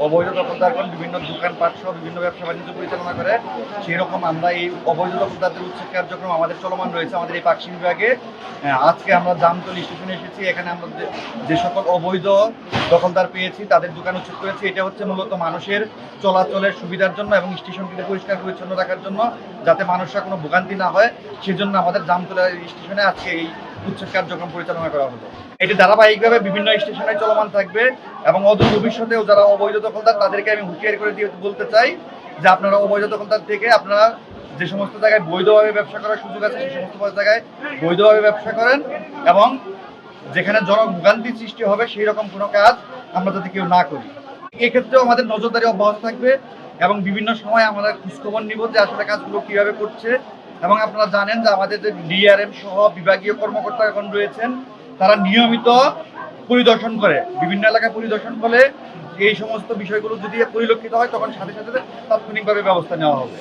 অবৈধ দখলদারগণ বিভিন্ন দোকানপাট সহ বিভিন্ন ব্যবসা বাণিজ্য পরিচালনা করে, সেই রকম আমরা এই অবৈধ দখলদারদের উচ্ছেদ কার্যক্রম আমাদের চলমান রয়েছে আমাদের এই পাকশি বিভাগে। আজকে আমরা জামতলী স্টেশনে এসেছি। এখানে আমরা যে সকল অবৈধ দখলদার পেয়েছি তাদের দোকান উচ্ছেদ করেছি। এটা হচ্ছে মূলত মানুষের চলাচলের সুবিধার জন্য এবং স্টেশনটিকে পরিষ্কার পরিচ্ছন্ন রাখার জন্য, যাতে মানুষরা কোনো ভোগান্তি না হয়, সেজন্য আমাদের জামতলী স্টেশনে আজকে এই উচ্ছেদ কার্যক্রম পরিচালনা করা হলো। এটি ধারাবাহিকভাবে বিভিন্ন স্টেশনে চলমান থাকবে এবং অদূর ভবিষ্যতেও যারা অবৈধ দখলদার তাদেরকে আমি হুঁশিয়ারি করে দিয়ে বলতে চাই যে আপনারা অবৈধ দখলদার থেকে আপনারা যে সমস্ত জায়গায় বৈধভাবে ব্যবসা করার সুযোগ আছে সেই সমস্ত জায়গায় বৈধভাবে ব্যবসা করেন এবং যেখানে জনভোগান্তি সৃষ্টি হবে সেই রকম কোনো কাজ আমরা যাতে কেউ না করি। এক্ষেত্রেও আমাদের নজরদারি অব্যাহত থাকবে এবং বিভিন্ন সময় আমরা খোঁজখবর নিব যে আসলে কাজগুলো কীভাবে করছে। এবং আপনারা জানেন যে আমাদের যে ডিআরএম সহ বিভাগীয় কর্মকর্তাগণ রয়েছেন, তারা নিয়মিত পরিদর্শন করে, বিভিন্ন এলাকায় পরিদর্শন করে। এই সমস্ত বিষয়গুলো যদি পরিলক্ষিত হয় তখন সাথে সাথে তাৎক্ষণিকভাবে ব্যবস্থা নেওয়া হবে।